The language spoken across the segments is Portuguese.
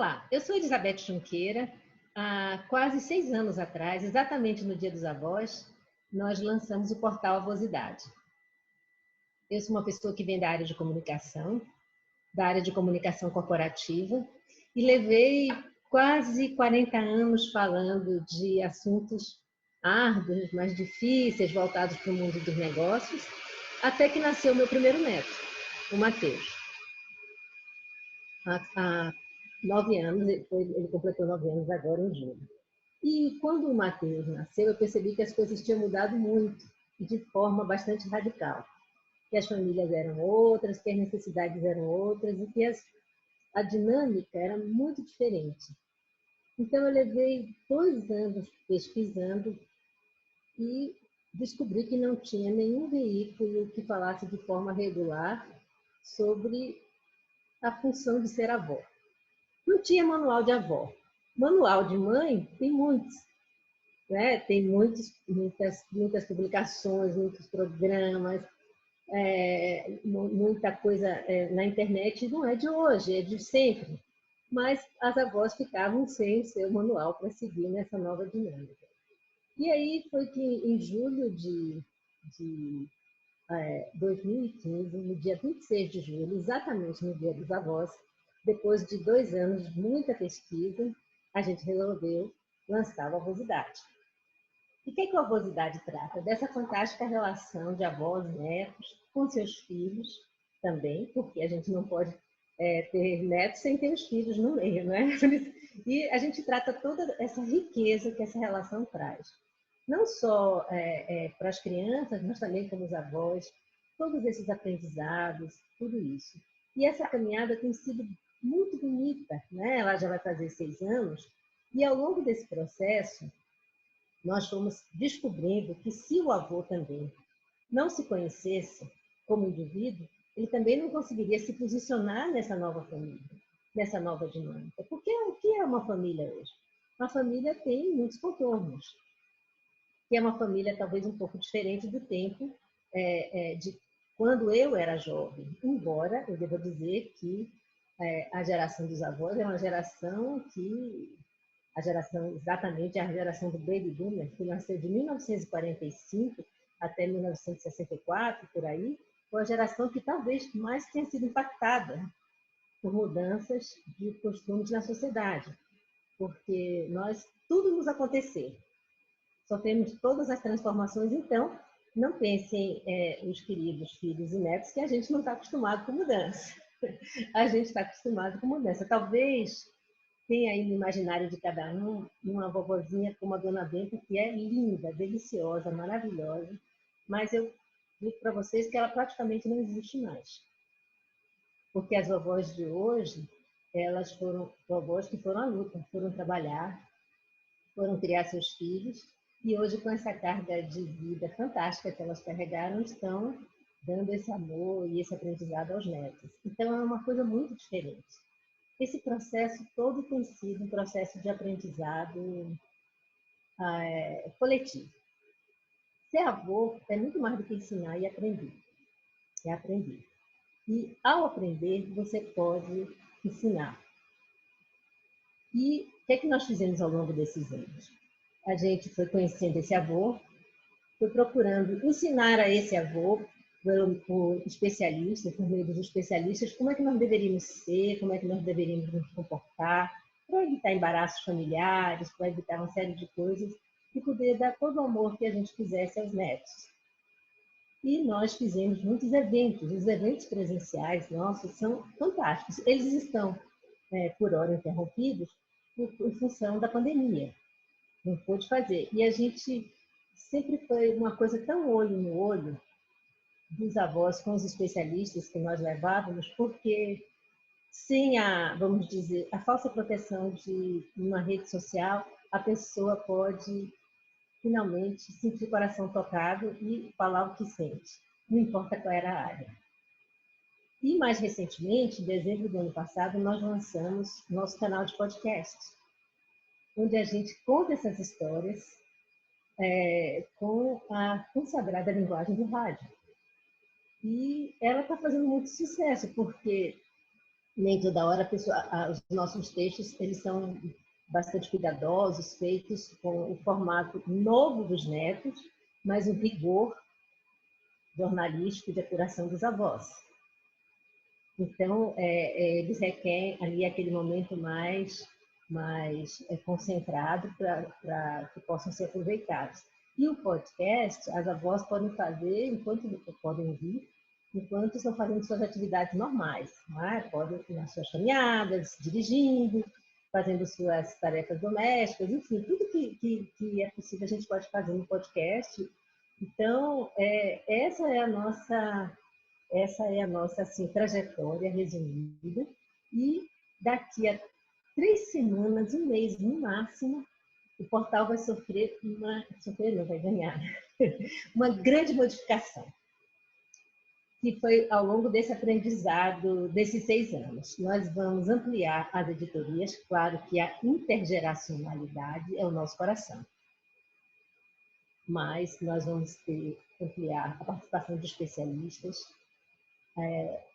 Olá, eu sou Elizabeth Junqueira. Há quase 6 anos atrás, exatamente no Dia dos Avós, nós lançamos o portal Avosidade. Eu sou uma pessoa que vem da área de comunicação corporativa, e levei quase 40 anos falando de assuntos árduos, mais difíceis, voltados para o mundo dos negócios, até que nasceu o meu primeiro neto, o Matheus. Há 9 anos, ele completou 9 anos agora em julho. E quando o Matheus nasceu, eu percebi que as coisas tinham mudado muito, de forma bastante radical. Que as famílias eram outras, que as necessidades eram outras e que a dinâmica era muito diferente. Então, eu levei 2 anos pesquisando e descobri que não tinha nenhum veículo que falasse de forma regular sobre a função de ser avó. Não tinha manual de avó. Manual de mãe tem muitos, né? Tem muitas publicações, muitos programas, muita coisa na internet. Não é de hoje, é de sempre. Mas as avós ficavam sem o seu manual para seguir nessa nova dinâmica. E aí foi que em julho de 2015, no dia 26 de julho, exatamente no Dia dos Avós, depois de 2 anos de muita pesquisa, a gente resolveu lançar o Avosidade. E o que a Avosidade trata? Dessa fantástica relação de avós e netos com seus filhos também, porque a gente não pode ter netos sem ter os filhos no meio, né? E a gente trata toda essa riqueza que essa relação traz. Não só para as crianças, mas também para os avós, todos esses aprendizados, tudo isso. E essa caminhada tem sido muito bonita, né? Ela já vai fazer 6 anos, e ao longo desse processo, nós fomos descobrindo que se o avô também não se conhecesse como indivíduo, ele também não conseguiria se posicionar nessa nova família, nessa nova dinâmica. Porque o que é uma família hoje? Uma família tem muitos contornos, que é uma família talvez um pouco diferente do tempo de quando eu era jovem. Embora eu deva dizer que a geração dos avós é uma geração que exatamente a geração do Baby Boomer, que nasceu de 1945 até 1964, por aí, foi a geração que talvez mais tenha sido impactada por mudanças de costumes na sociedade, porque tudo nos aconteceu. Sofremos todas as transformações, então não pensem os queridos filhos e netos que a gente não está acostumado com mudança. A gente está acostumado com mudança. Talvez tenha aí no imaginário de cada um uma vovozinha como a Dona Benta, que é linda, deliciosa, maravilhosa, mas eu digo para vocês que ela praticamente não existe mais. Porque as vovós de hoje, elas foram vovós que foram à luta, foram trabalhar, foram criar seus filhos, e hoje, com essa carga de vida fantástica que elas carregaram, estão dando esse amor e esse aprendizado aos netos. Então, é uma coisa muito diferente. Esse processo todo tem sido um processo de aprendizado coletivo. Ser avô é muito mais do que ensinar e aprender. É aprender. E, ao aprender, você pode ensinar. E o que nós fizemos ao longo desses anos? A gente foi conhecendo esse avô, foi procurando ensinar a esse avô, por especialistas, por meio dos especialistas, como é que nós deveríamos ser, como é que nós deveríamos nos comportar, para evitar embaraços familiares, para evitar uma série de coisas, e poder dar todo o amor que a gente quisesse aos netos. E nós fizemos muitos eventos. Os eventos presenciais nossos são fantásticos. Eles estão, por hora, interrompidos em função da pandemia. Não pôde fazer. E a gente sempre foi uma coisa tão olho no olho dos avós com os especialistas que nós levávamos, porque sem vamos dizer, a falsa proteção de uma rede social, a pessoa pode finalmente sentir o coração tocado e falar o que sente, não importa qual era a área. E mais recentemente, em dezembro do ano passado, nós lançamos nosso canal de podcast, onde a gente conta essas histórias com a consagrada linguagem do rádio. E ela está fazendo muito sucesso, porque nem toda hora os nossos textos eles são bastante cuidadosos, feitos com o formato novo dos netos, mas o rigor jornalístico de apuração dos avós. Então, eles requerem ali aquele momento mais concentrado para que possam ser aproveitados. E o podcast, as avós podem fazer enquanto podem ouvir, enquanto estão fazendo suas atividades normais. Podem ir nas suas caminhadas, dirigindo, fazendo suas tarefas domésticas, enfim, tudo que é possível a gente pode fazer no podcast. Então, essa é a nossa assim, trajetória resumida. E daqui a 3 semanas, um mês no máximo, o portal vai vai ganhar uma grande modificação, que foi ao longo desse aprendizado desses 6 anos. Nós vamos ampliar as editorias, claro que a intergeracionalidade é o nosso coração, mas nós vamos ampliar a participação de especialistas,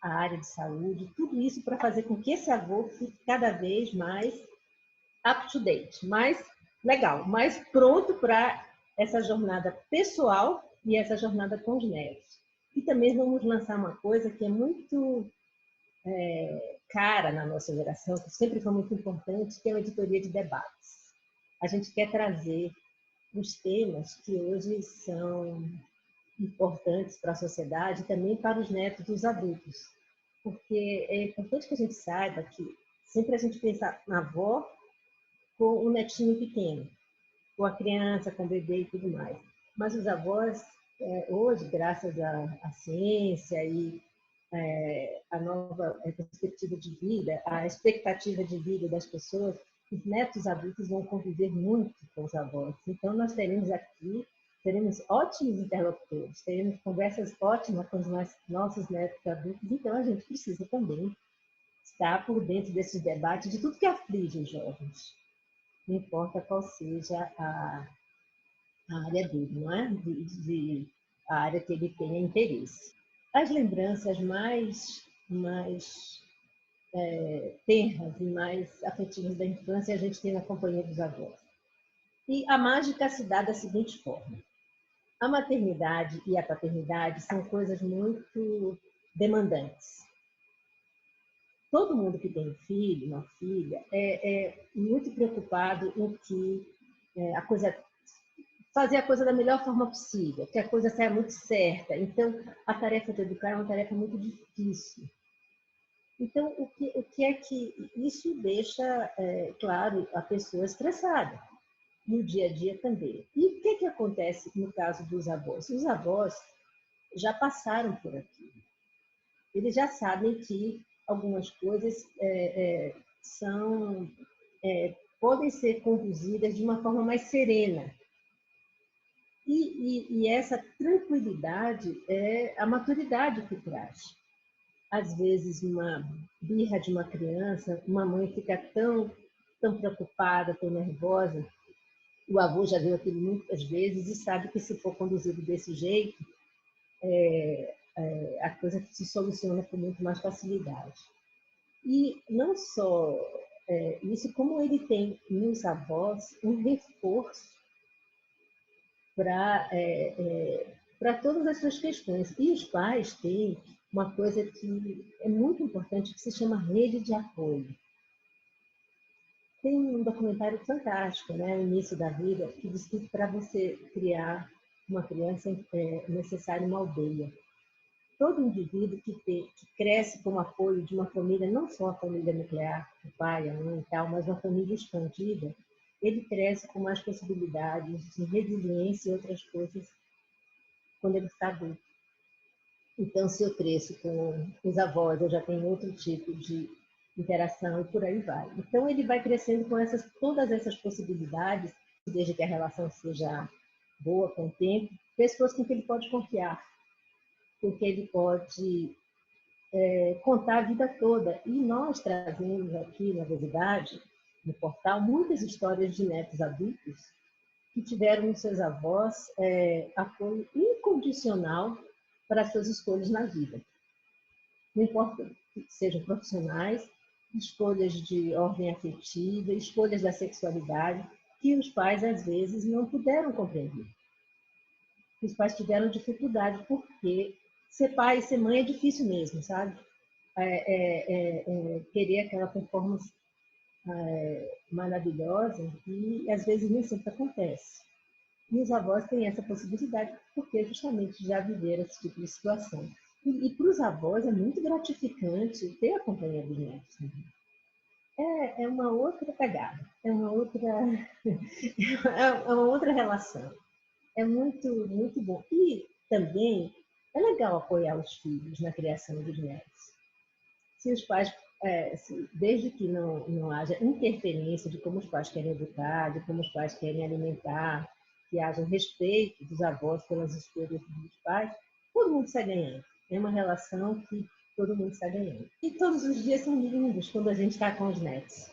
a área de saúde, tudo isso para fazer com que esse avô fique cada vez mais up-to-date, mais legal, mais pronto para essa jornada pessoal e essa jornada com os netos. E também vamos lançar uma coisa que é muito cara na nossa geração, que sempre foi muito importante, que é uma editoria de debates. A gente quer trazer os temas que hoje são importantes para a sociedade e também para os netos dos adultos. Porque é importante que a gente saiba que sempre a gente pensa na avó com o netinho pequeno, com a criança, com o bebê e tudo mais. Mas os avós, hoje, graças à ciência e a nova perspectiva de vida, a expectativa de vida das pessoas, os netos adultos vão conviver muito com os avós. Então, nós teremos ótimos interlocutores, teremos conversas ótimas com os nossos netos adultos, então a gente precisa também estar por dentro desses debates de tudo que aflige os jovens, não importa qual seja a área dele, não é? A área que ele tenha interesse. As lembranças mais tenras e mais afetivas da infância a gente tem na companhia dos avós. E a mágica se dá da seguinte forma: a maternidade e a paternidade são coisas muito demandantes. Todo mundo que tem um filho, uma filha, é muito preocupado em que fazer a coisa da melhor forma possível, que a coisa saia muito certa. Então, a tarefa de educar é uma tarefa muito difícil. Então, o que é que isso deixa, claro, a pessoa estressada? No dia a dia também. E o que acontece no caso dos avós? Os avós já passaram por aqui. Eles já sabem que algumas coisas podem ser conduzidas de uma forma mais serena. E essa tranquilidade é a maturidade que traz. Às vezes, uma birra de uma criança, uma mãe fica tão preocupada, tão nervosa. O avô já viu aquilo muitas vezes e sabe que se for conduzido desse jeito, a coisa se soluciona com muito mais facilidade. E não só isso, como ele tem nos avós um reforço para todas as suas questões. E os pais têm uma coisa que é muito importante, que se chama rede de apoio. Tem um documentário fantástico, né, O Início da Vida, que diz que para você criar uma criança é necessário uma aldeia. Todo indivíduo que cresce com o apoio de uma família, não só a família nuclear, o pai, a mãe e tal, mas uma família expandida, ele cresce com mais possibilidades de resiliência e outras coisas quando ele está adulto. Então, se eu cresço com os avós, eu já tenho outro tipo de interação e por aí vai. Então, ele vai crescendo com todas essas possibilidades, desde que a relação seja boa com o tempo, pessoas com quem ele pode confiar, com quem ele pode contar a vida toda. E nós trazemos aqui na Novidade, no portal, muitas histórias de netos adultos que tiveram nos seus avós apoio incondicional para as suas escolhas na vida. Não importa que sejam profissionais, escolhas de ordem afetiva, escolhas da sexualidade, que os pais, às vezes, não puderam compreender. Os pais tiveram dificuldade, porque ser pai e ser mãe é difícil mesmo, sabe? Querer aquela performance maravilhosa e, às vezes, nem sempre acontece. E os avós têm essa possibilidade, porque justamente já viveram esse tipo de situação. E para os avós é muito gratificante ter a companhia dos netos. É uma outra pegada, é uma outra relação. É muito, muito bom. E também é legal apoiar os filhos na criação dos netos. Se os pais, desde que não haja interferência de como os pais querem educar, de como os pais querem alimentar, que haja respeito dos avós pelas escolhas dos pais, todo mundo sai ganhando. É uma relação que todo mundo está ganhando. E todos os dias são lindos quando a gente está com os netos.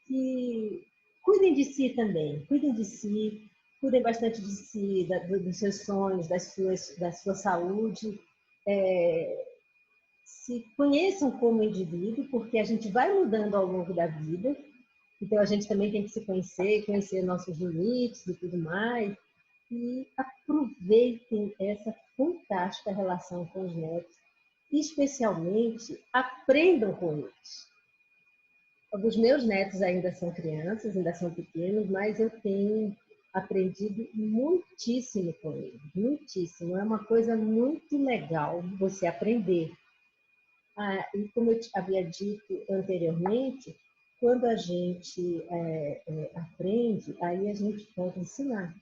Que cuidem de si também, cuidem bastante de si, dos seus sonhos, da sua saúde. Se conheçam como indivíduo, porque a gente vai mudando ao longo da vida, então a gente também tem que se conhecer nossos limites e tudo mais, e aproveitem essa fantástica relação com os netos, e especialmente aprendam com eles. Os meus netos ainda são crianças, ainda são pequenos, mas eu tenho aprendido muitíssimo com eles, muitíssimo. É uma coisa muito legal você aprender. E como eu havia dito anteriormente, quando a gente aprende, aí a gente pode ensinar.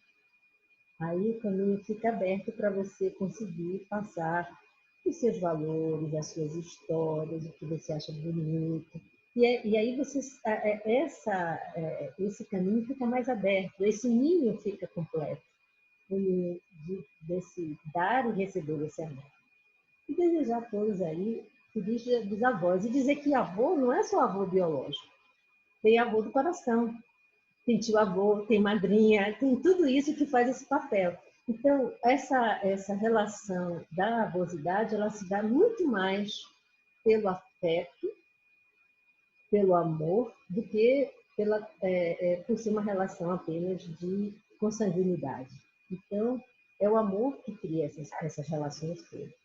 Aí o caminho fica aberto para você conseguir passar os seus valores, as suas histórias, o que você acha bonito. E aí esse caminho fica mais aberto, esse ninho fica completo, desse dar e receber esse amor. E desejar a todos aí feliz Dia dos Avós. E dizer que avô não é só avô biológico, tem avô do coração, tem tio-avô, tem madrinha, tem tudo isso que faz esse papel. Então, essa relação da avosidade, ela se dá muito mais pelo afeto, pelo amor, do que por ser uma relação apenas de consanguinidade. Então, é o amor que cria essas relações todas.